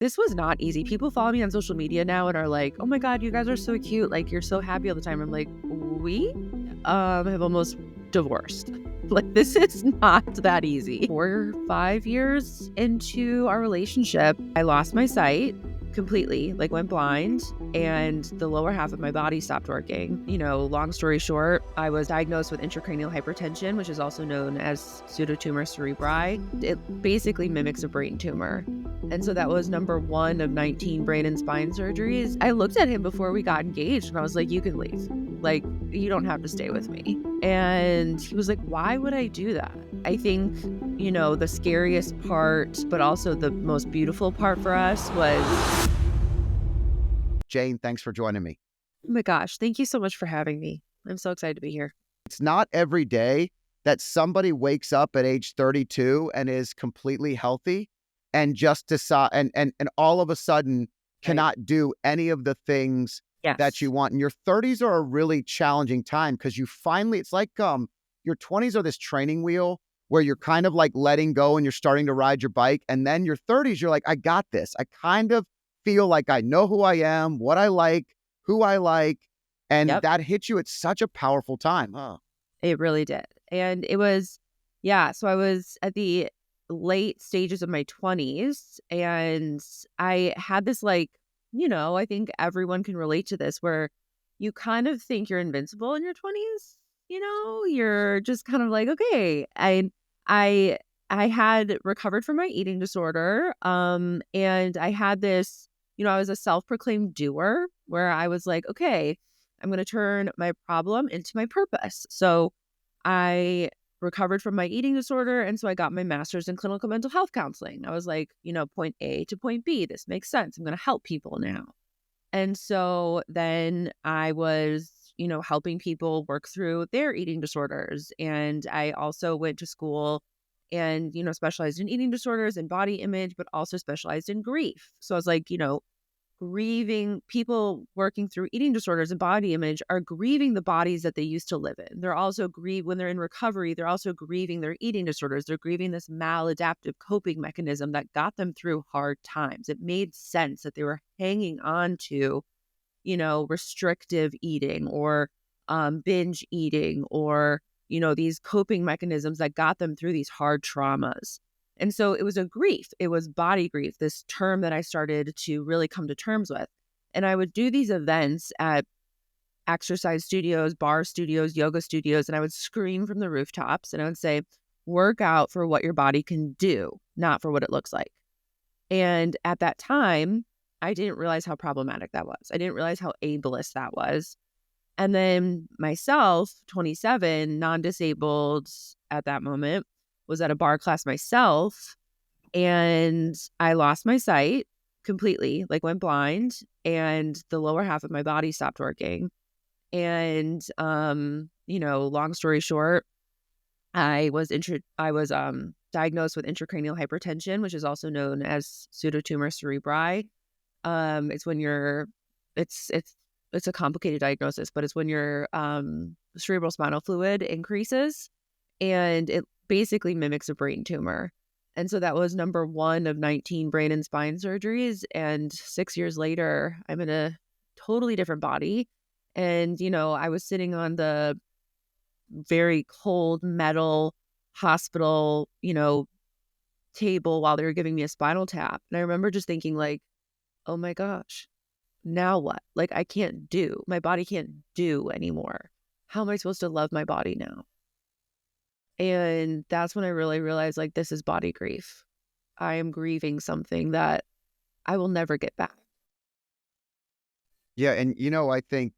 This was not easy. People follow me on social media now and are like, "Oh my God, you guys are so cute. Like, you're so happy all the time." I'm like, we have almost divorced. Like, this is not that easy. 4 or 5 years into our relationship, I lost my sight completely, like went blind, and the lower half of my body stopped working. Long story short, I was diagnosed with intracranial hypertension, which is also known as pseudotumor cerebri. It basically mimics a brain tumor. And so that was number one of 19 brain and spine surgeries. I looked at him before we got engaged and I was like, you can leave. Like, you don't have to stay with me. And he was like, why would I do that? I think, the scariest part, but also the most beautiful part for us was... Jayne, thanks for joining me. Oh my gosh, thank you so much for having me. I'm so excited to be here. It's not every day that somebody wakes up at age 32 and is completely healthy and just decide and all of a sudden cannot do any of the things that you want. And your 30s are a really challenging time because you finally, it's like your 20s are this training wheel where you're kind of like letting go and you're starting to ride your bike. And then your 30s, you're like, I got this. I kind of feel like I know who I am, what I like, who I like. And that hits you at such a powerful time. Huh? It really did. And it was, so I was at the late stages of my 20s and I had this I think everyone can relate to this, where you kind of think you're invincible in your 20s. You're just kind of like, okay. I had recovered from my eating disorder. And I had this, I was a self-proclaimed doer where I was like, okay, I'm going to turn my problem into my purpose. So I recovered from my eating disorder. And so I got my master's in clinical mental health counseling. I was like, point A to point B, this makes sense. I'm going to help people now. And so then I was, helping people work through their eating disorders. And I also went to school and, specialized in eating disorders and body image, but also specialized in grief. So I was like, grieving. People working through eating disorders and body image are grieving the bodies that they used to live in. They're also when they're in recovery, they're also grieving their eating disorders. They're grieving this maladaptive coping mechanism that got them through hard times. It made sense that they were hanging on to, restrictive eating or binge eating or, these coping mechanisms that got them through these hard traumas. And so it was a grief. It was body grief, this term that I started to really come to terms with. And I would do these events at exercise studios, bar studios, yoga studios, and I would scream from the rooftops and I would say, work out for what your body can do, not for what it looks like. And at that time, I didn't realize how problematic that was. I didn't realize how ableist that was. And then myself, 27, non-disabled at that moment, was at a bar class myself and I lost my sight completely, like went blind, and the lower half of my body stopped working. And, long story short, I was diagnosed with intracranial hypertension, which is also known as pseudotumor cerebri. It's when it's a complicated diagnosis, but it's when your cerebral spinal fluid increases and it basically mimics a brain tumor. And so that was number one of 19 brain and spine surgeries. And 6 years later, I'm in a totally different body. And, I was sitting on the very cold metal hospital, table while they were giving me a spinal tap. And I remember just thinking like, oh my gosh, now what? Like my body can't do anymore. How am I supposed to love my body now? And that's when I really realized, like, this is body grief. I am grieving something that I will never get back. Yeah. And, I think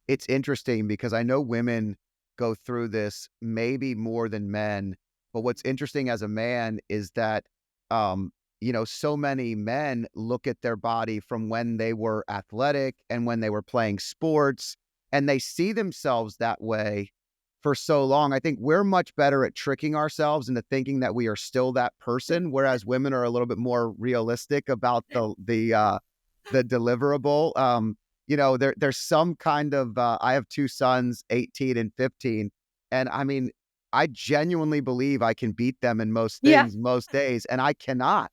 it's interesting because I know women go through this maybe more than men. But what's interesting as a man is that, so many men look at their body from when they were athletic and when they were playing sports, and they see themselves that way for so long. I think we're much better at tricking ourselves into thinking that we are still that person, whereas women are a little bit more realistic about the deliverable. There's some kind of I have two sons, 18 and 15, and I mean, I genuinely believe I can beat them in most things most days, and I cannot.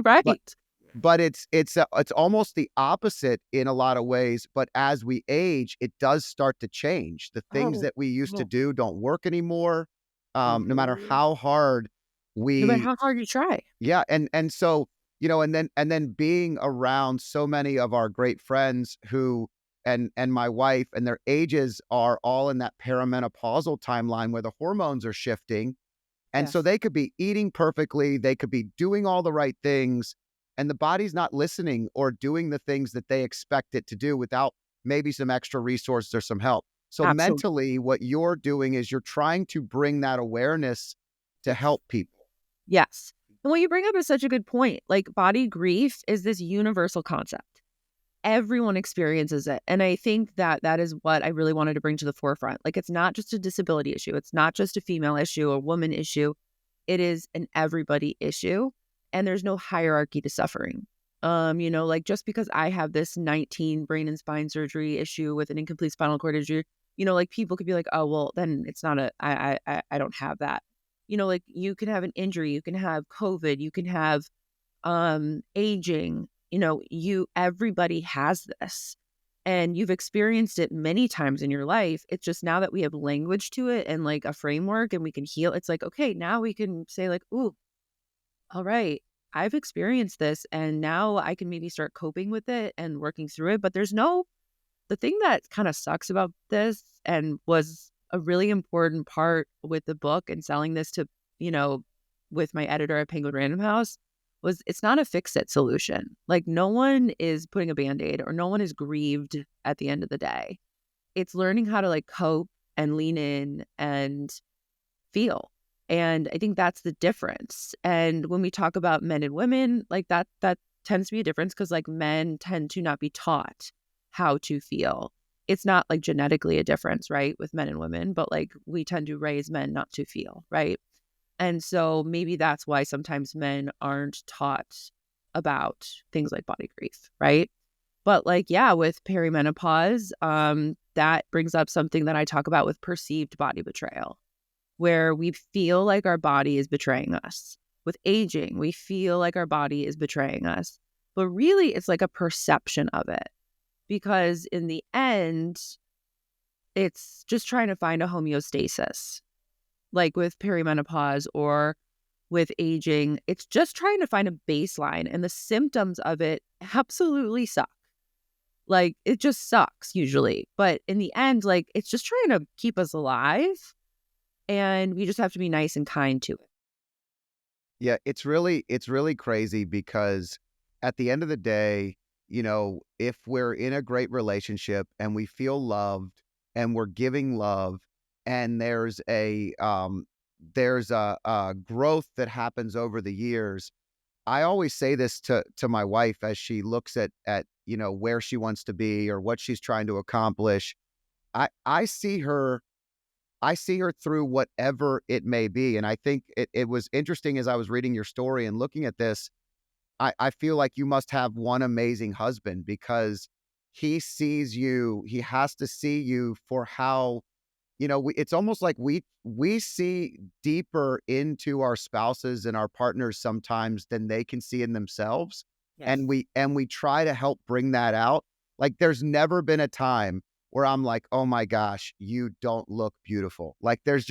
Right. but it's almost the opposite in a lot of ways. But as we age, it does start to change. The things Oh, that we used to oh, do don't work anymore. No matter mhm. how hard No matter we, how hard you try. yeah, and so, and then being around so many of our great friends who, and my wife, and their ages are all in that perimenopausal timeline where the hormones are shifting, and so Yes, they could be eating perfectly, they could be doing all the right things, and the body's not listening or doing the things that they expect it to do without maybe some extra resources or some help. So absolutely. mentally, what you're doing is you're trying to bring that awareness to Yes. help people. Yes. And what you bring up is such a good point. Like, body grief is this universal concept. Everyone experiences it. And I think that that is what I really wanted to bring to the forefront. Like, it's not just a disability issue, it's not just a female issue, a woman issue. It is an everybody issue. And there's no hierarchy to suffering. Like, just because I have this 19 brain and spine surgery issue with an incomplete spinal cord injury, like people could be like, oh, well, then it's not I don't have that. Like, you can have an injury, you can have COVID, you can have aging, everybody has this, and you've experienced it many times in your life. It's just now that we have language to it and like a framework and we can heal, it's like, okay, now we can say like, ooh, all right, I've experienced this and now I can maybe start coping with it and working through it. But the thing that kind of sucks about this and was a really important part with the book and selling this to, you know, with my editor at Penguin Random House, was it's not a fix it solution. Like, no one is putting a band-aid or no one is grieved at the end of the day. It's learning how to like cope and lean in and feel. And I think that's the difference. And when we talk about men and women, like that tends to be a difference because like men tend to not be taught how to feel. It's not like genetically a difference, right, with men and women, but like we tend to raise men not to feel, right? And so maybe that's why sometimes men aren't taught about things like body grief, right? But like, yeah, with perimenopause, that brings up something that I talk about with perceived body betrayal, where we feel like our body is betraying us. With aging, we feel like our body is betraying us. But really, it's like a perception of it. Because in the end, it's just trying to find a homeostasis. Like with perimenopause or with aging, it's just trying to find a baseline. And the symptoms of it absolutely suck. Like, it just sucks usually. But in the end, like, it's just trying to keep us alive. And we just have to be nice and kind to it. Yeah, it's really crazy because at the end of the day, if we're in a great relationship and we feel loved and we're giving love, and there's a growth that happens over the years. I always say this to my wife as she looks at where she wants to be or what she's trying to accomplish. I see her through whatever it may be. And I think it was interesting as I was reading your story and looking at this. I feel like you must have one amazing husband because he has to see you for how, it's almost like we see deeper into our spouses and our partners sometimes than they can see in themselves. Yes. And we try to help bring that out. Like, there's never been a time where I'm like, oh my gosh, you don't look beautiful. Like, there's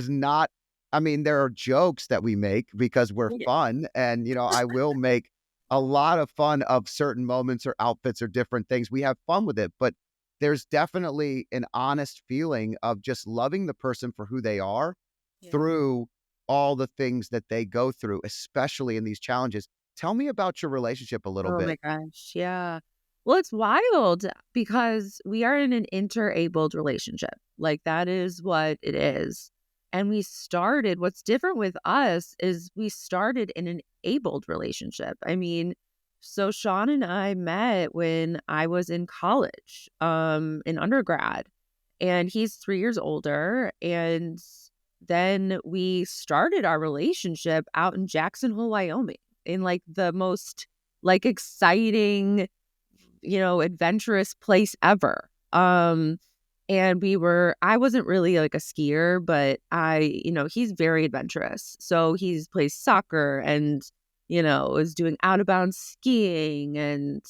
not, I mean, there are jokes that we make because we're Yeah. fun. And, I will make a lot of fun of certain moments or outfits or different things. We have fun with it, but there's definitely an honest feeling of just loving the person for who they are Yeah. through all the things that they go through, especially in these challenges. Tell me about your relationship a little Oh my bit. gosh. Yeah. Well, it's wild because we are in an interabled relationship. Like, that is what it is. And what's different with us is we started in an abled relationship. I mean, so Sean and I met when I was in college, in undergrad, and he's 3 years older. And then we started our relationship out in Jackson Hole, Wyoming, in like the most like exciting, adventurous place ever. And I wasn't really like a skier, but he's very adventurous. So he's plays soccer and was doing out of bounds skiing, and,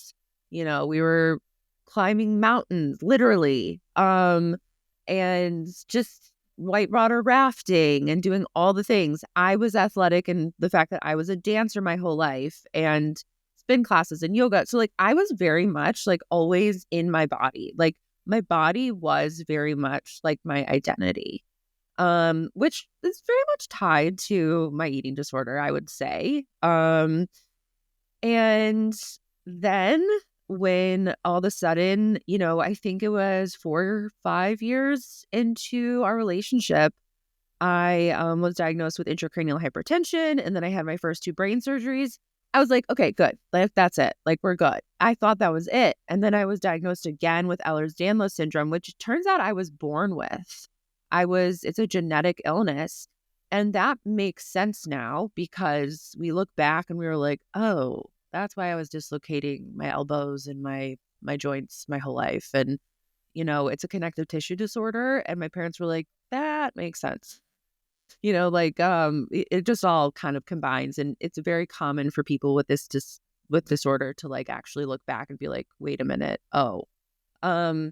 we were climbing mountains, literally, and just whitewater rafting and doing all the things. I was athletic, and the fact that I was a dancer my whole life and spin classes and yoga. So like I was very much like always in my body. Like my body was very much like my identity. Which is very much tied to my eating disorder, I would say. And then when all of a sudden, I think it was 4 or 5 years into our relationship, I was diagnosed with intracranial hypertension, and then I had my first 2 brain surgeries. I was like, okay, good. Like, that's it. Like, we're good. I thought that was it. And then I was diagnosed again with Ehlers-Danlos syndrome, which it turns out I was born with. It's a genetic illness. And that makes sense now because we look back and we were like, oh, that's why I was dislocating my elbows and my joints my whole life. And, it's a connective tissue disorder. And my parents were like, that makes sense. It just all kind of combines, and it's very common for people with with disorder to like actually look back and be like, wait a minute. Oh, um,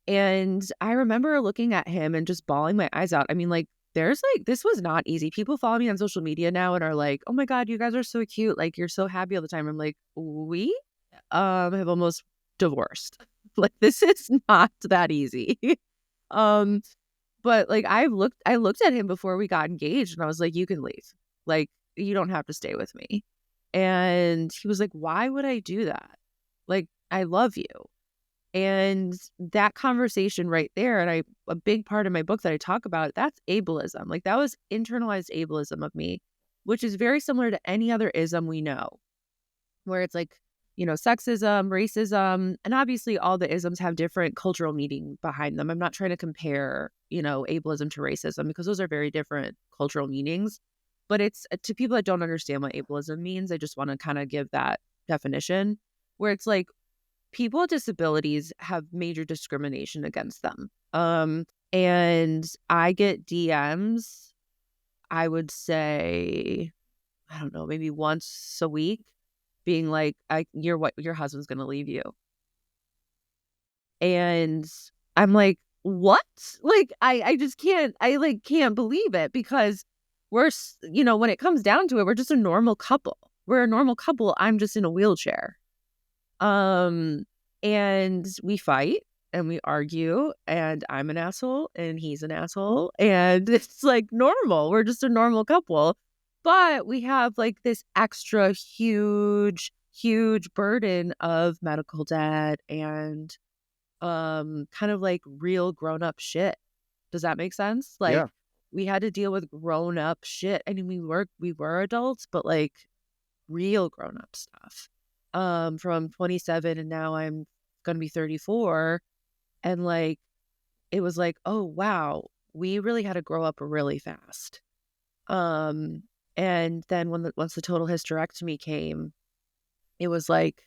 and I remember looking at him and just bawling my eyes out. I mean, like, this was not easy. People follow me on social media now and are like, oh my God, you guys are so cute. Like, you're so happy all the time. I'm like, we, have almost divorced. Like, this is not that easy. um, but like, I looked at him before we got engaged and I was like, you can leave. Like, you don't have to stay with me. And he was like, why would I do that? Like, I love you. And that conversation right there, and a big part of my book that I talk about, that's ableism. Like, that was internalized ableism of me, which is very similar to any other ism we know, where it's like, sexism, racism, and obviously all the isms have different cultural meaning behind them. I'm not trying to compare, ableism to racism because those are very different cultural meanings. But it's to people that don't understand what ableism means, I just want to kind of give that definition where it's like, people with disabilities have major discrimination against them. And I get DMs, I would say, I don't know, maybe once a week being like, your husband's going to leave you. And I'm like, what? Like, I just can't, can't believe it because when it comes down to it, we're just a normal couple. We're a normal couple. I'm just in a wheelchair. And we fight and we argue and I'm an asshole and he's an asshole and it's like normal. We're just a normal couple, but we have like this extra huge, huge burden of medical debt and, kind of like real grown up shit. Does that make sense? Like Yeah. we had to deal with grown up shit. I mean, we were adults, but like real grown up stuff. From 27 and now I'm going to be 34. And like, it was like, oh, wow, we really had to grow up really fast. And then once the total hysterectomy came, it was like,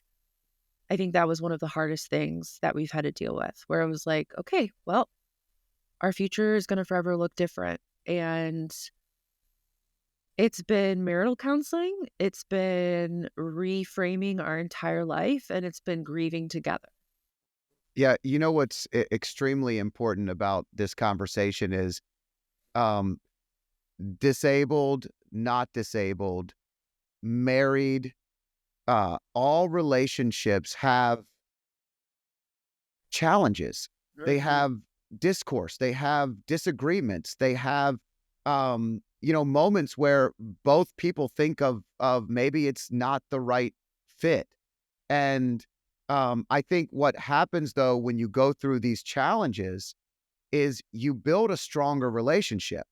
I think that was one of the hardest things that we've had to deal with, where it was like, okay, well, our future is going to forever look different. And it's been marital counseling, it's been reframing our entire life, and it's been grieving together. Yeah. You know what's extremely important about this conversation is um, disabled, not disabled, married, all relationships have challenges. They have discourse, they have disagreements, they have moments where both people think of maybe it's not the right fit. And I think what happens though when you go through these challenges is you build a stronger relationship.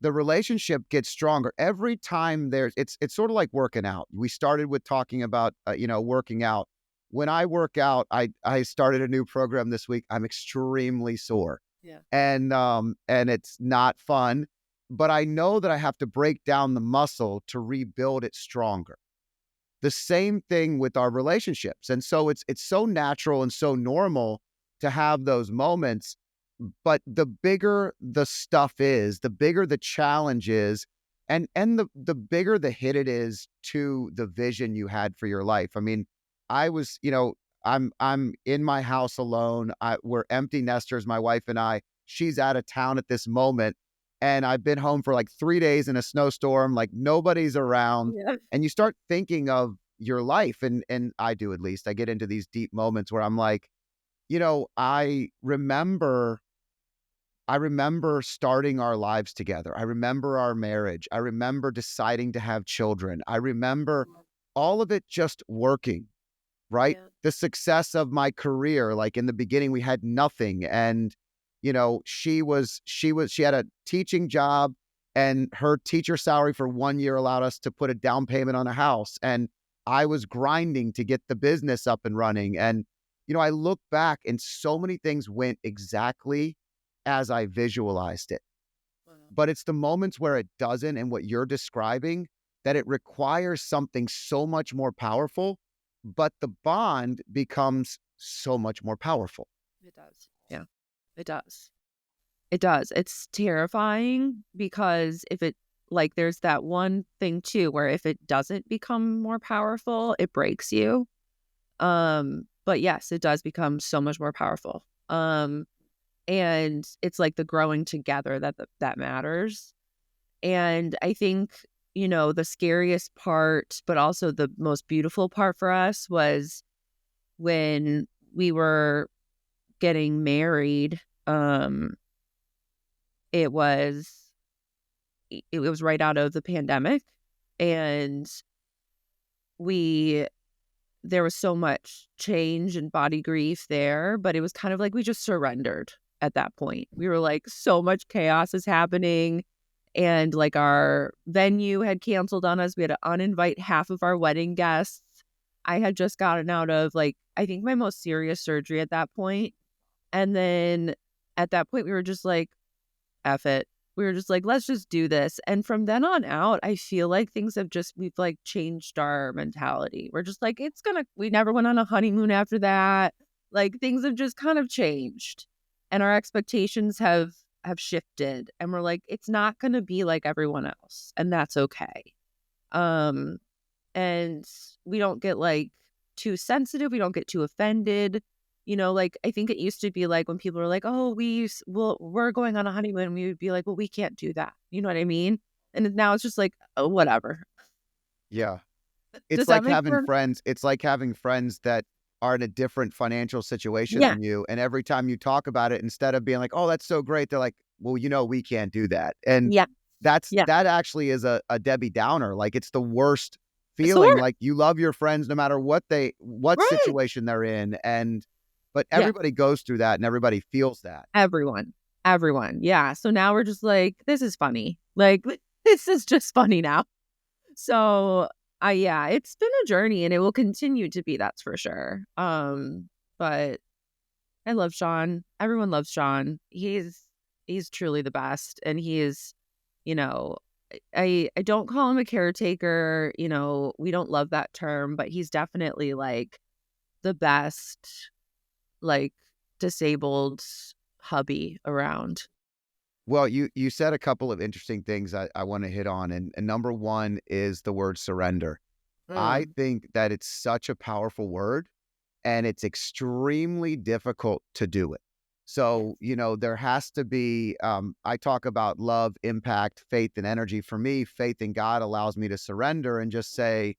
The relationship gets stronger every time it's sort of like working out. We started with talking about working out. When I work out, I started a new program this week. I'm extremely sore. Yeah. And it's not fun, but I know that I have to break down the muscle to rebuild it stronger. The same thing with our relationships. And so it's so natural and so normal to have those moments. But the bigger the stuff is, the bigger the challenge is, And the bigger the hit it is to the vision you had for your life. I mean, I was, I'm in my house alone. We're empty nesters, my wife and I. She's out of town at this moment. And I've been home for like 3 days in a snowstorm, like nobody's around. Yeah. And you start thinking of your life. And I do, at least. I get into these deep moments where I'm like, I remember starting our lives together. I remember our marriage. I remember deciding to have children. I remember all of it just working, right? Yeah. The success of my career, like in the beginning, we had nothing. And, she had a teaching job, and her teacher salary for 1 year allowed us to put a down payment on a house. And I was grinding to get the business up and running. And, I look back and so many things went exactly as I visualized it. Wow. But it's the moments where it doesn't, and what you're describing, that it requires something so much more powerful, but the bond becomes so much more powerful. It does. Yeah, it does. It does. It's terrifying because if it like there's that one thing too where if it doesn't become more powerful, it breaks you. But yes, it does become so much more powerful. And it's like the growing together that matters. And I think, the scariest part, but also the most beautiful part for us was when we were getting married. It was it was right out of the pandemic, and we there was so much change and body grief there, but it was kind of like we just surrendered at that point. We were like, so much chaos is happening, and like our venue had canceled on us. We had to uninvite half of our wedding guests. I had just gotten out of like I think my most serious surgery at that point. And then at that point we were just like, F it. We were just like, let's just do this. And from then on out, I feel like we've like changed our mentality. We're just like, we never went on a honeymoon after that. Like things have just kind of changed, and our expectations have shifted. And we're like, it's not going to be like everyone else. And that's okay. Um, and we don't get like too sensitive. We don't get too offended. Like I think it used to be like when people were like, "Oh, we're going on a honeymoon," we would be like, "Well, we can't do that." You know what I mean? And now it's just like, "Oh, whatever." Yeah. Does It's that like make having sense? friends. It's like having friends that are in a different financial situation Yeah, than you. And every time you talk about it, instead of being like, "Oh, that's so great," they're like, "Well, we can't do that." And yeah, yeah. that actually is a Debbie Downer. Like it's the worst It's the feeling. worst, Like you love your friends no matter what right? situation they're in. But Yeah, everybody goes through that and everybody feels that. everyone. Yeah. So now we're just like, this is funny. Like this is just funny now. So, yeah, it's been a journey, and it will continue to be. That's for sure. But I love Sean. Everyone loves Sean. He's truly the best, and he is, you know, I don't call him a caretaker. We don't love that term, but he's definitely like the best, like disabled hubby around. Well, you said a couple of interesting things I want to hit on. And number one is the word surrender. I Mm, think that it's such a powerful word, and it's extremely difficult to do it. yeah. So, there has to be, I talk about love, impact, faith, and energy. For me, faith in God allows me to surrender and just say,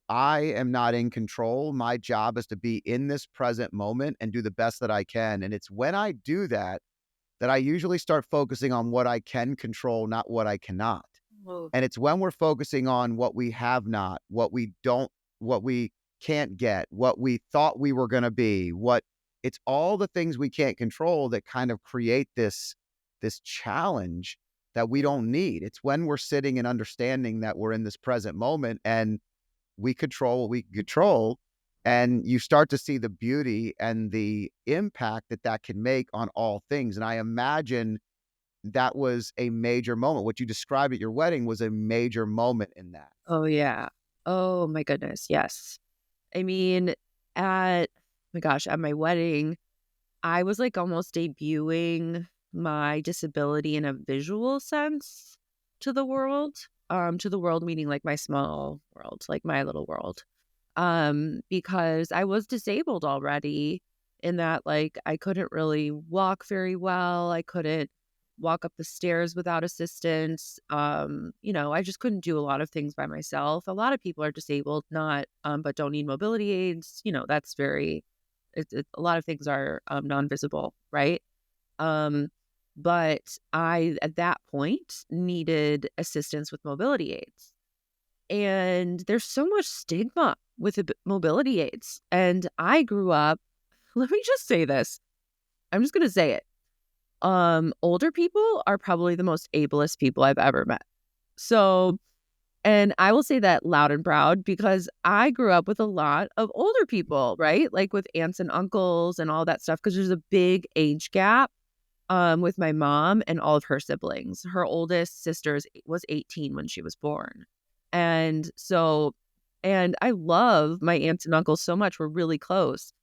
I am not in control. My job is to be in this present moment and do the best that I can. And it's when I do that I usually start focusing on what I can control, not what I cannot. Oh, And it's when we're focusing on what we have not, what we can't get, what we thought we were going to be, it's all the things we can't control that kind of create this challenge that we yeah. don't need. It's when we're sitting and understanding that we're in this present moment and we control what we can control. And you start to see the beauty and the impact that can make on all things. And I imagine that was a major moment. What you described at your wedding was a major moment in that. Oh, yeah. Oh my goodness. Yes. I mean, my gosh, at my wedding, I was like almost debuting my disability in a visual sense. to the world meaning like my small world, like my little world. Because I was disabled already in that, like, I couldn't really walk very well. I couldn't walk up the stairs without assistance. I just couldn't do a lot of things by myself. A lot of people are disabled, not, but don't need mobility aids. That's a lot of things are non-visible, right? Um, but I, at that point, needed assistance with mobility aids. And there's so much stigma with mobility aids. And I grew up, let me just say this. I'm just going to say it. Older people are probably the most ableist people I've ever met. So, and I will say that loud and proud because I grew up with a lot of older people, right? Like with aunts and uncles and all that stuff, because there's a big age gap with my mom and all of her siblings. Her oldest sister was 18 when she was born. And so, and I love my aunts and uncles so much. We're really close.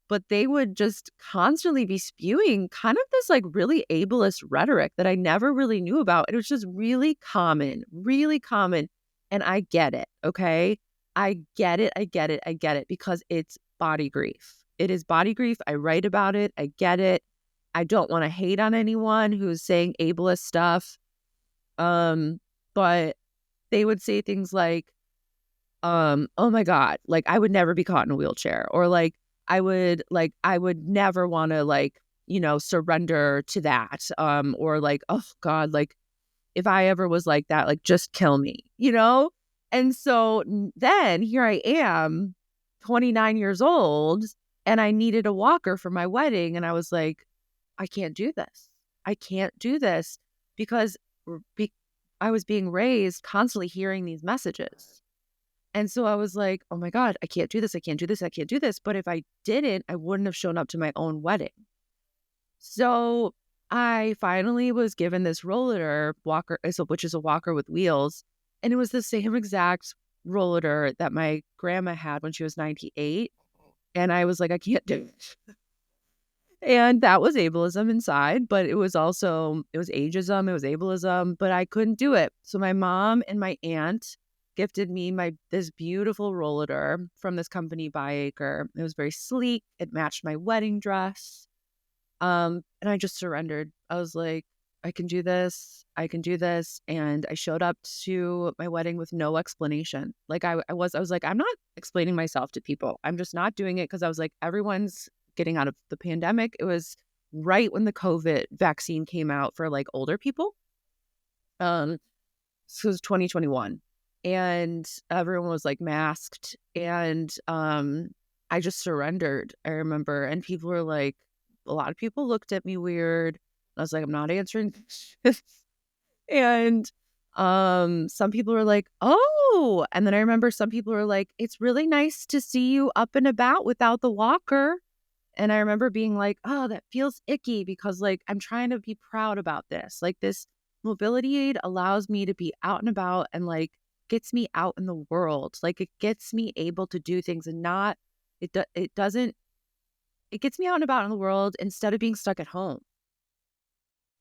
But they would just constantly be spewing kind of this like really ableist rhetoric that I never really knew about. It was just really common, really common. And I get it. Okay. I get it. I get it. I get it because it's body grief. It is body grief. I write about it. I get it. I don't want to hate on anyone who's saying ableist stuff. But they would say things like, oh my God, like I would never be caught in a wheelchair, or I would never want to surrender to that. Or like, oh God, like if I ever was like that, like just kill me. And so then here I am, 29 years old, and I needed a walker for my wedding. And I was like, I can't do this. I can't do this because I was being raised constantly hearing these messages. And so I was like, oh my God, I can't do this. I can't do this. I can't do this. But if I didn't, I wouldn't have shown up to my own wedding. So I finally was given this rollator walker, which is a walker with wheels. And it was the same exact rollator that my grandma had when she was 98. And I was like, I can't do it. And that was ableism inside, but it was ageism, it was ableism, but I couldn't do it. So my mom and my aunt gifted me this beautiful rollator from this company, Acre. It was very sleek. It matched my wedding dress. And I just surrendered. I was like, I can do this. I can do this. And I showed up to my wedding with no explanation. Like I was like, I'm not explaining myself to people. I'm just not doing it because I was like, everyone's getting out of the pandemic. It was right when the COVID vaccine came out for like older people. So it was 2021. And everyone was like masked. And I just surrendered, I remember. And people were like, a lot of people looked at me weird. I was like, I'm not answering this. And some people were like, oh. And then I remember some people were like, it's really nice to see you up and about without the walker. And I remember being like, oh, that feels icky because like I'm trying to be proud about this. Like this mobility aid allows me to be out and about and like gets me out in the world. Like it gets me able to do things and not, it gets me out and about in the world instead of being stuck at home.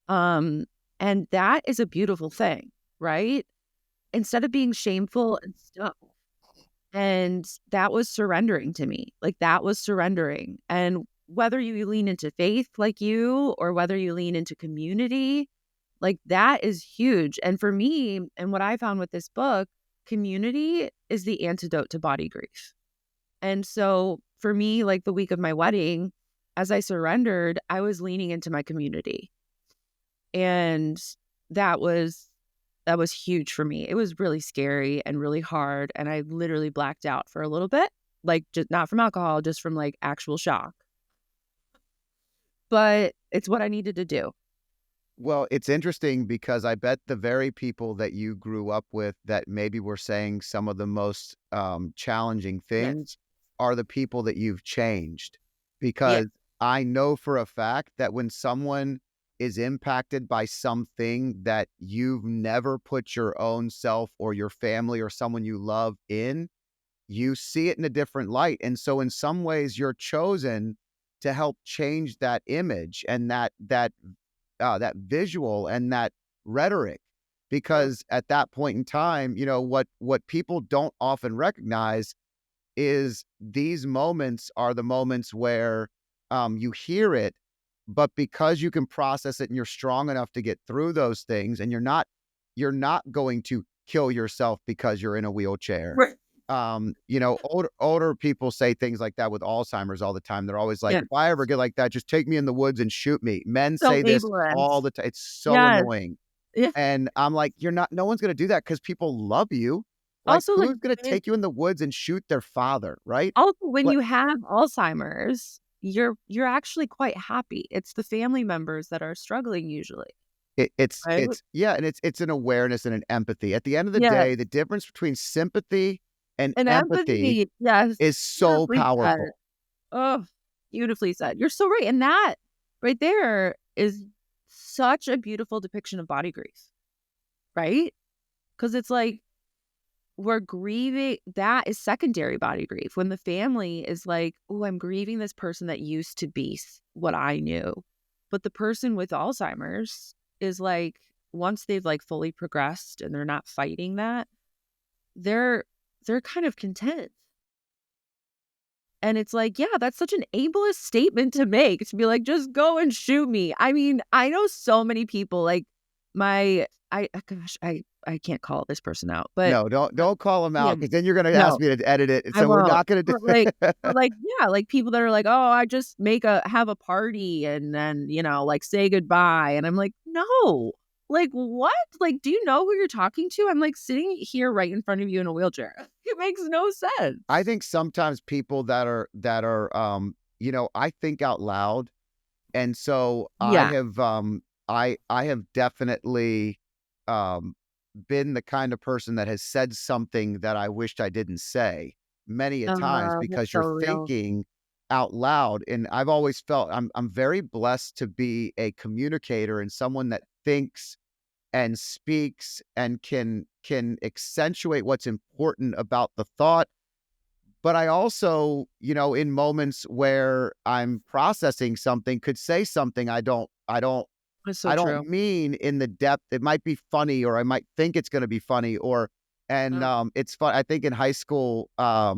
And that is a beautiful thing, right? Instead of being shameful and stuff. And that was surrendering to me. Like that was surrendering. And whether you lean into faith like you or whether you lean into community, like that is huge. And for me, and what I found with this book, community is the antidote to body grief. And so for me, like the week of my wedding, as I surrendered, I was leaning into my community. And that was huge for me. It was really scary and really hard. And I literally blacked out for a little bit, like just not from alcohol, just from like actual shock. But it's what I needed to do. Well, it's interesting because I bet the very people that you grew up with that maybe were saying some of the most challenging things are the people that you've changed. Because I know for a fact that when someone is impacted by something that you've never put your own self or your family or someone you love in, you see it in a different light. And so in some ways you're chosen to help change that image and that visual and that rhetoric. Ugh. because at that point in time, what people don't often recognize is these moments are the moments where you hear it, but because you can process it and you're strong enough to get through those things, and you're not going to kill yourself because you're in a wheelchair. Right. Older people say things like that with Alzheimer's all the time. They're always like, Yeah. if I ever get like that, just take me in the woods and shoot me. Men So say this all ableist. the time. It's so Yes. annoying. Yeah. And I'm like, you're not, no one's going to do that because people love you. Like, Also, like, who's going to when take you in the woods and shoot their father? Right. also, when But you have Alzheimer's, you're actually quite happy. It's the family members that are struggling usually, right? yeah. And it's an awareness and an empathy. At the end of the Yes. day, the difference between sympathy and And empathy empathy, yes, is so beautifully said. powerful. Oh, beautifully said. You're so right, and that right there is such a beautiful depiction of body grief, right? Because it's like we're grieving that is secondary body grief when the family is like, "Oh, I'm grieving this person that used to be what I knew." But the person with Alzheimer's is like, once they've like fully progressed and they're not fighting that, they're they're kind of content. And it's like, yeah, that's such an ableist statement to make, to be like, "Just go and shoot me." I mean, I know so many people, like, gosh, I can't call this person out, but No, don't call them yeah, out because then you're gonna ask no, me to edit it, and I so we're won't. not gonna do But, like, yeah, like, people that are like, "Oh, I just have a party and then, like, say goodbye," and I'm like, "No." Like, "What?" Like, "Do you know who you're talking to?" I'm, like, sitting here right in front of you in a wheelchair. It makes no I sense. think sometimes people I think out loud, and so Yeah. I have definitely, um, been the kind of person that has said something that I wished I didn't say many a times That's because so you're real. thinking out loud, and I've always felt I'm very blessed to be a communicator and someone that thinks and speaks and can accentuate what's important about the thought. But I also, in moments where I'm processing something, could say something That's so I don't true. mean in the depth. It might be funny, or I might think it's going to be funny, and Uh, it's fun. I think in high school, my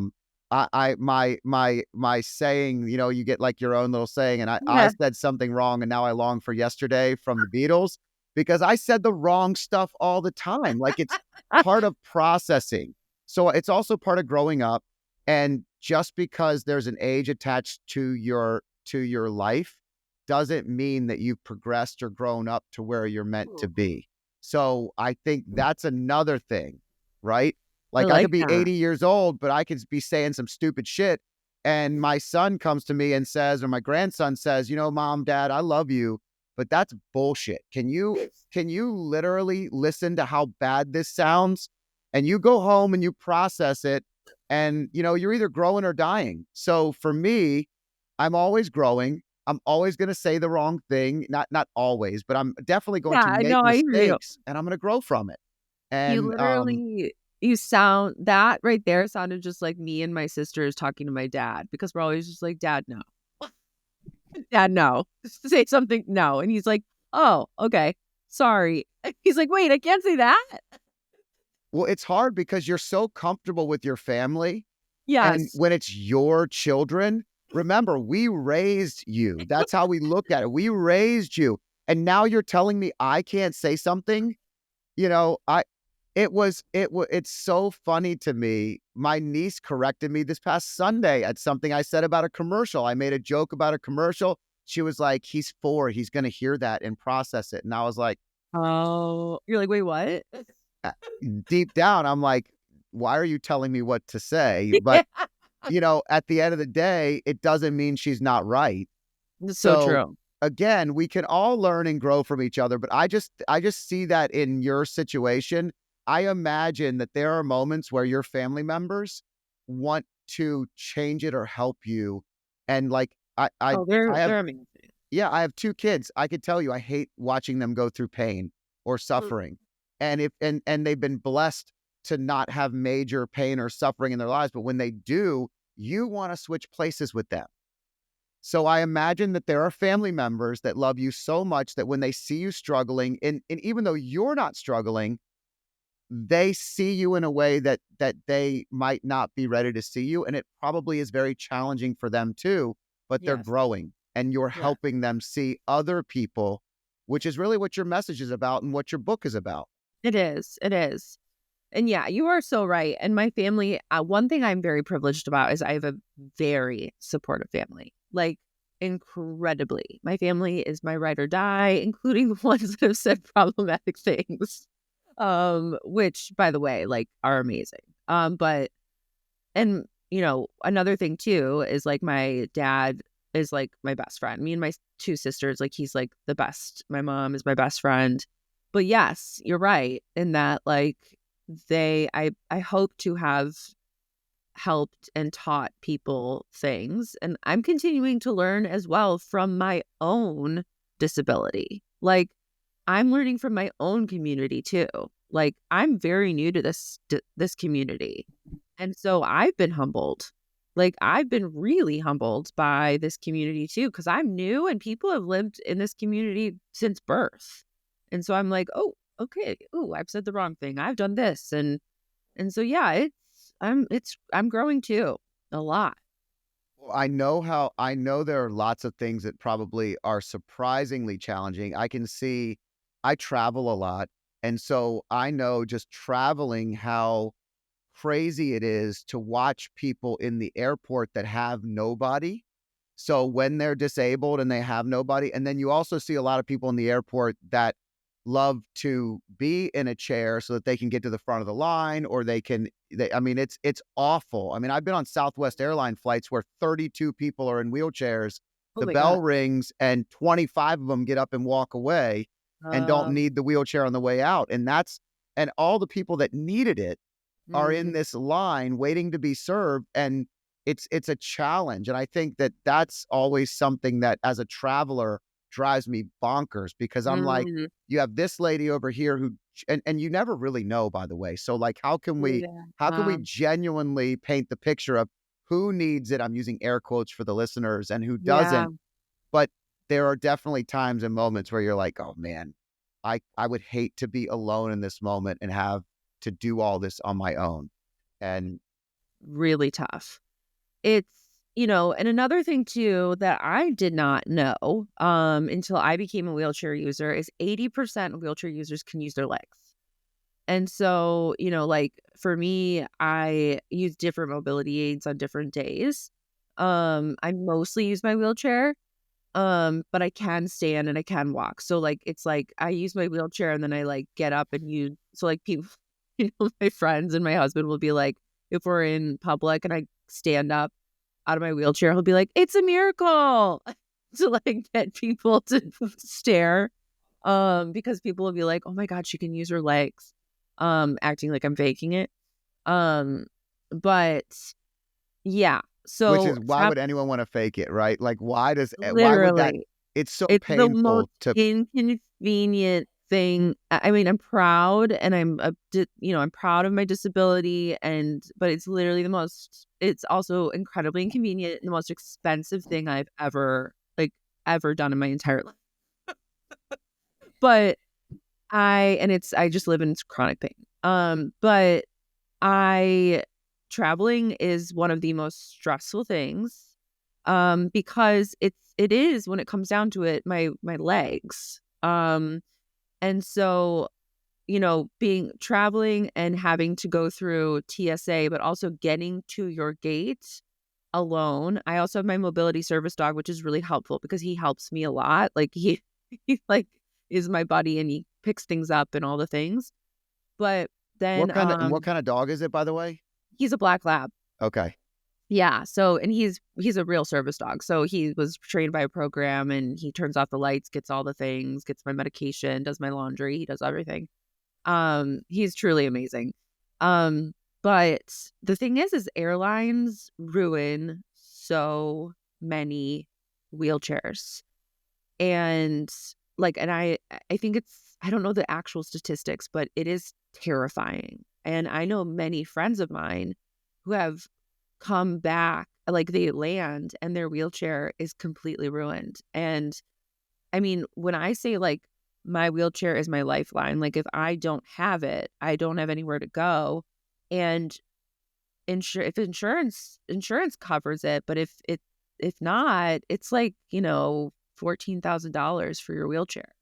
saying, you get like your own little saying, and I yeah. said something wrong, and now I long for yesterday from the Beatles because I said the wrong stuff all the time. Like, it's part of processing. So it's also part of growing up. And just because there's an age attached to your life doesn't mean that you've progressed or grown up to where you're meant to be. So I think that's another thing, right? I Like, I could like be that. 80 years old, but I could be saying some stupid shit. And my son comes to me and says, or my grandson says, Mom, Dad, I love you, but that's bullshit. Can you literally listen to how bad this sounds? And you go home and you process it, and you're either growing or dying. So for me, I'm always growing. I'm always going to say the wrong thing. Not always, but I'm definitely going Yeah, to I make know, I hear you. mistakes, and I'm going to grow from it. You And literally you sound that right there sounded just like me and my sisters talking to my dad because we're always just like, "Dad, no. Dad, no. Just say something, no." And he's like, "Oh, okay. Sorry." He's like, "Wait, I can't say that?" well, it's hard because you're so comfortable with your family. And Yes. when it's your children, remember, we raised you. That's how we look at it. We raised you. And now you're telling me I can't say something? I it's so funny to me. My niece corrected me this past Sunday at something I said about a commercial. I made a joke about a commercial. She was like, "He's 4. He's going to hear that and process it." And I was like, Oh, you're like, "Wait, what?" uh, deep down, I'm like, "Why are you telling me what to say?" Yeah. But at the end of the day, it doesn't mean she's not right. That's so So true. again, we can all learn and grow from each other, but I just see that in your situation. I imagine that there are moments where your family members want to change it or help you. And like Oh, I have they're amazing. yeah, I have 2 kids. I could tell you I hate watching them go through pain or Mm. suffering. And if and they've been blessed to not have major pain or suffering in their lives, but when they do, you want to switch places with them. So I imagine that there are family members that love you so much that when they see you struggling, and even though you're not struggling, they see you in a way that they might not be ready to see you, and it probably is very challenging for them too, but they're Yes. growing, and you're Yeah. helping them see other people, which is really what your message is about and what your book is about. It is. It is. And yeah, you are so right. And my family, one thing I'm very privileged about is I have a very supportive family, like incredibly. My family is my ride or die, including the ones that have said problematic things, which, by the way, like are amazing. But and another thing too is like my dad is like my best friend. Me and my two sisters, like he's like the best. My mom is my best friend. But yes, you're right in that like I hope to have helped and taught people things, and I'm continuing to learn as well from my own disability. Like I'm learning from my own community too. Like I'm very new to this community. And so I've been humbled. Like I've been really humbled by this community too cuz I'm new and people have lived in this community since birth. And so I'm like, "Oh, okay. Oh, I've said the wrong thing. I've done this." And so yeah, I'm growing too a lot. Well, I know there are lots of things that probably are surprisingly challenging. I can see I travel a lot, and so I know just traveling how crazy it is to watch people in the airport that have nobody. So when they're disabled and they have nobody, and then you also see a lot of people in the airport that love to be in a chair so that they can get to the front of the line or I mean, it's awful. I mean, I've been on Southwest airline flights where 32 people are in wheelchairs. Oh The my god. bell rings and 25 of them get up and walk away and don't Um, need the wheelchair on the way out. And all the people that needed it are in mm, this line waiting to be served, and it's a challenge, and I think that that's always something that, as a traveler, drives me bonkers because I'm like, mm, you have this lady over here who and you never really know, by the way, so, like, yeah. how can we genuinely paint the picture of who needs it? I'm using air quotes for the listeners, and who Yeah. doesn't, but there are definitely times and moments where you're like, "Oh, man, I would hate to be alone in this moment and have to do all this on my own." And Really tough. It's, and another thing too that I did not know until I became a wheelchair user is 80% of wheelchair users can use their legs. And so, like for me, I use different mobility aids on different days. I mostly use my wheelchair, but I can stand and I can walk. So like it's like I use my wheelchair and then I like get up and use so like people my friends and my husband will be like, if we're in public and I stand up out of my wheelchair, he'll be like, "It's a miracle," to like get people to stare. Because people will be like, "Oh my god, she can use her legs," acting like I'm faking it. Um, but yeah, which so is, why would anyone wanna fake it, right? Like, why would that literally, it's so it's the most painful to inconvenient thing. I mean, I'm proud and I'm proud of my disability but it's literally it's also incredibly inconvenient and the most expensive thing I've ever done in my entire life. But I just live in chronic pain. But I traveling is one of the most stressful things because it is when it comes down to it my legs. And so, being traveling and having to go through TSA, but also getting to your gate alone. I also have my mobility service dog, which is really helpful because he helps me a lot. Like he like is my buddy and he picks things up and all the things. But then what kinda dog is it, by the way? he's a black lab. Okay. Yeah, so and he's a real service dog. So he was trained by a program and he turns off the lights, gets all the things, gets my medication, does my laundry, he does everything. He's truly amazing. Um, but the thing is airlines ruin so many wheelchairs. And I think I don't know the actual statistics, but it is terrifying. And I know many friends of mine who have come back. like they land and their wheelchair is completely ruined. And I mean, when I say like my wheelchair is my lifeline, like if I don't have it, I don't have anywhere to go. And if insurance covers it, but if not, it's like, $14,000 for your wheelchair,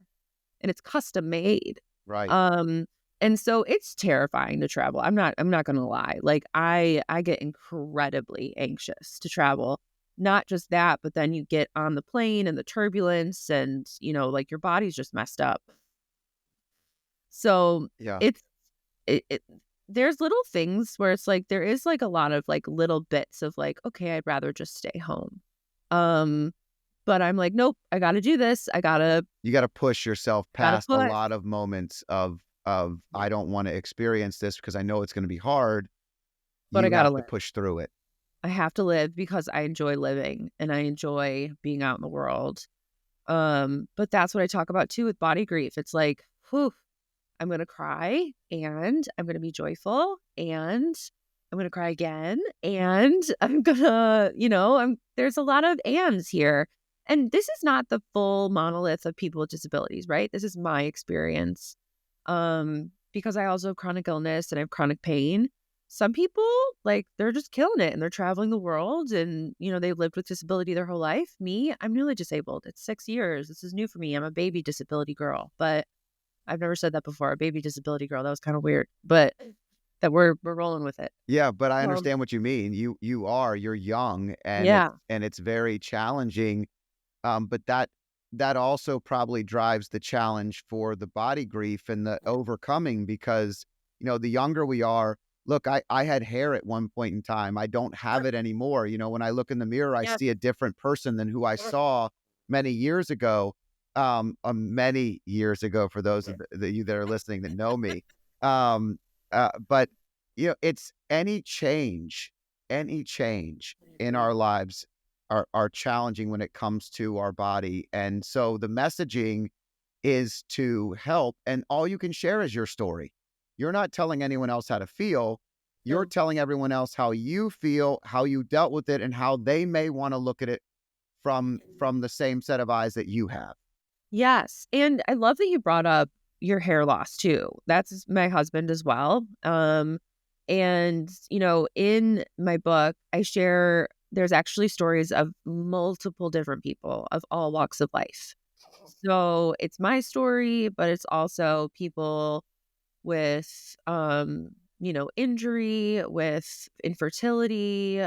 and it's custom made. Right. Um, and so it's terrifying to travel. I'm not gonna lie. Like I get incredibly anxious to travel. Not just that, but then you get on the plane and the turbulence and, like your body's just messed up. So Yeah. it's it there's little things where it's like there is like a lot of like little bits of like, okay, I'd rather just stay home. Um, but I'm like, nope, I gotta do this. You got to push yourself Gotta past a push. lot of moments of I don't want to experience this because I know it's going to be hard. But I You gotta have to live. push through it. I have to live because I enjoy living and I enjoy being out in the world. But that's what I talk about too with body grief. It's like, whew, I'm gonna cry and I'm gonna be joyful and I'm gonna cry again and I'm gonna, there's a lot of ands here. And this is not the full monolith of people with disabilities, right? This is my experience. Because I also have chronic illness and I have chronic pain. Some people, like, they're just killing it and they're traveling the world and, they've lived with disability their whole life. Me, I'm newly disabled. It's 6 years. This is new for me. I'm a baby disability girl, but I've never said that before. A baby disability girl. That was kind of weird, but that we're rolling with it. Yeah, but I Um, understand what you mean. You're young and yeah. it's very challenging. But that also probably drives the challenge for the body grief and the overcoming because, the younger we are, look, I had hair at one point in time. I don't have it anymore. When I look in the mirror, I Yeah. see a different person than who I saw many years ago. Many years ago for those of you that are listening that know me. Um, but it's any change in our lives are challenging when it comes to our body. And so the messaging is to help, and all you can share is your story. You're not telling anyone else how to feel. You're No. telling everyone else how you feel, how you dealt with it, and how they may want to look at it from the same set of eyes that you have. Yes. And I love that you brought up your hair loss too. That's my husband as well. And in my book, I share there's actually stories of multiple different people of all walks of life. So it's my story, but it's also people with injury, with infertility,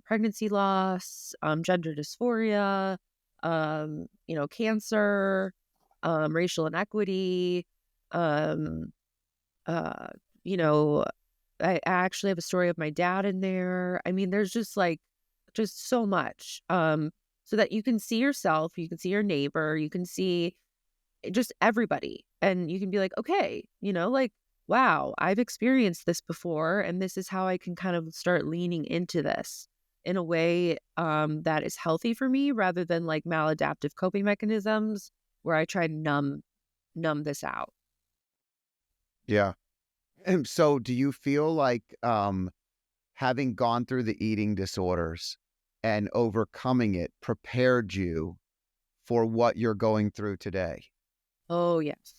pregnancy loss, gender dysphoria, cancer, racial inequity, um, uh, you know, I actually have a story of my dad in there. I mean, there's just like just so much. So that you can see yourself, you can see your neighbor, you can see just everybody. And you can be like, okay, like, wow, I've experienced this before. And this is how I can kind of start leaning into this in a way that is healthy for me rather than like maladaptive coping mechanisms where I try to numb this out. Yeah. And so do you feel like having gone through the eating disorders and overcoming it prepared you for what you're going through today? Oh, yes.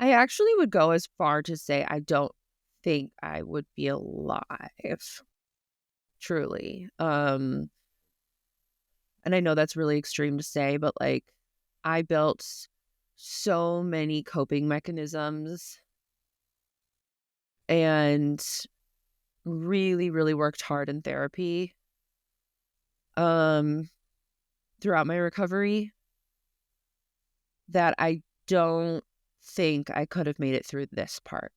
I actually would go as far to say I don't think I would be alive, truly. And I know that's really extreme to say, but like I built so many coping mechanisms and really, really worked hard in therapy um throughout my recovery that I don't think I could have made it through this part,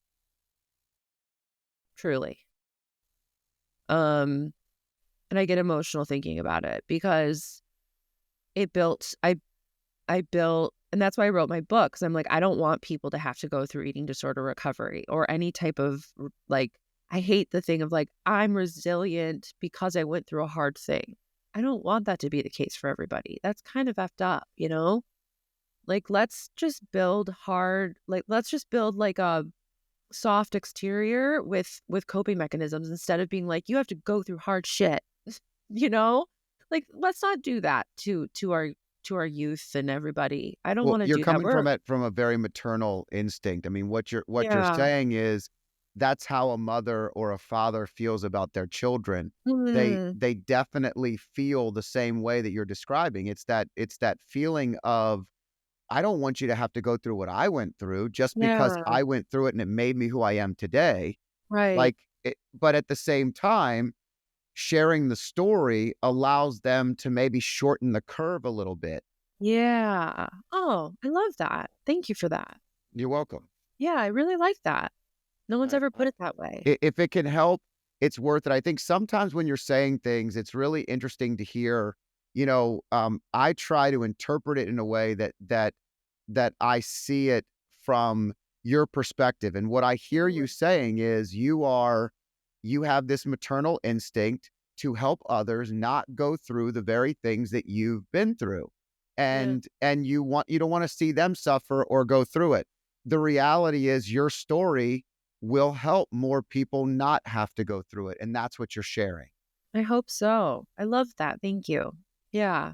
truly. Um and I get emotional thinking about it because it built I built and that's why I wrote my book, 'cause I'm like, I don't want people to have to go through eating disorder recovery or any type of like, I hate the thing of like, I'm resilient because I went through a hard thing. I don't want that to be the case for everybody. That's kind of effed up, you know? Like, let's just build like a soft exterior with coping mechanisms instead of being like, you have to go through hard shit. you know? Like, let's not do that to our youth and everybody. I don't Well, wanna you're do that. coming We're from a very maternal instinct. I mean, what you're Yeah. saying is that's how a mother or a father feels about their children. Mm. They definitely feel the same way that you're describing. It's that feeling of, I don't want you to have to go through what I went through just because Yeah. I went through it and it made me who I am today. Right. Like but at the same time, sharing the story allows them to maybe shorten the curve a little bit. Yeah. Oh, I love that. Thank you for that. You're welcome. Yeah, I really like that. No one's I ever put it that way. If it can help, it's worth it. I think sometimes when you're saying things, it's really interesting to hear, I try to interpret it in a way that I see it from your perspective. And what I hear you Mhm. saying is you have this maternal instinct to help others not go through the very things that you've been through. Yeah. And you don't want to see them suffer or go through it. The reality is your story will help more people not have to go through it. And that's what you're sharing. I hope so. I love that. Thank you. Yeah.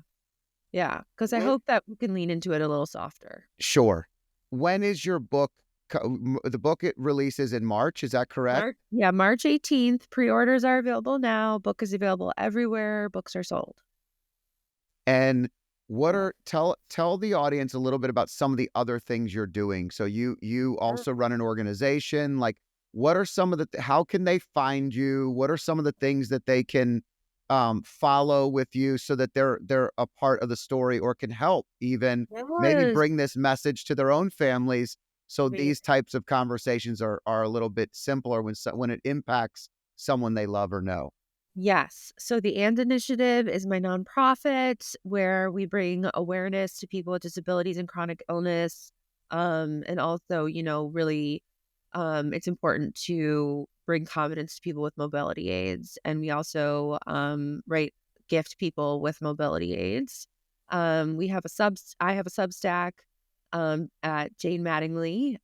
Yeah. Because I When hope that we can lean into it a little softer. Sure. When is your book the book it releases in March, is that correct? March 18th. Pre-orders are available now. Book is available everywhere books are sold. And what Yeah. are tell the audience a little bit about some of the other things you're doing. So you Sure. also run an organization. Like, what are some of the how can they find you? What are some of the things that they can follow with you so that they're a part of the story or can help even maybe Yes. bring this message to their own families so Amazing. these types of conversations are a little bit simpler when it impacts someone they love or know. Yes. So the AND Initiative is my nonprofit where we bring awareness to people with disabilities and chronic illness. And also, really, it's important to bring confidence to people with mobility aids. And we also, gift people with mobility aids. I have a Substack at Jayne Mattingly.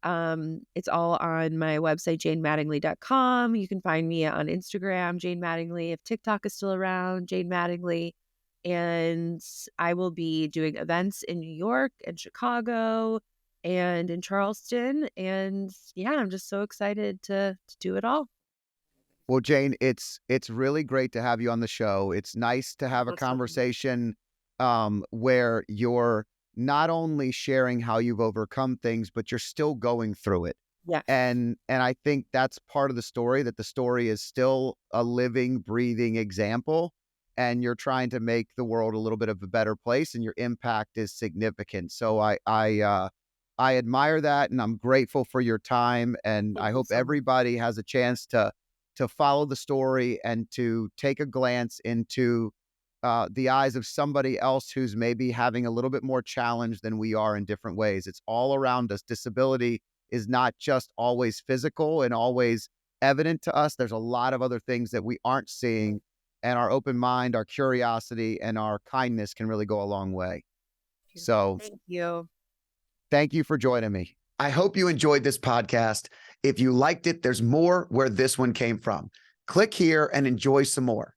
It's all on my website, janemattingly.com. You can find me on Instagram, Jayne Mattingly. If TikTok is still around, Jayne Mattingly. And I will be doing events in New York and Chicago and in Charleston. And yeah, I'm just so excited to do it all. Well, Jane, it's really great to have you on the show. It's nice to have a Awesome. conversation where you're not only sharing how you've overcome things, but you're still going through it. Yes. And I think that's part of the story, that the story is still a living, breathing example. And you're trying to make the world a little bit of a better place, and your impact is significant. So I admire that, and I'm grateful for your time. And Thank I you hope so much. everybody has a chance to follow the story and to take a glance into the eyes of somebody else who's maybe having a little bit more challenge than we are in different ways. It's all around us. Disability is not just always physical and always evident to us. There's a lot of other things that we aren't seeing, and our open mind, our curiosity, and our kindness can really go a long way. So Thank you. thank you for joining me. I hope you enjoyed this podcast. If you liked it, there's more where this one came from. Click here and enjoy some more.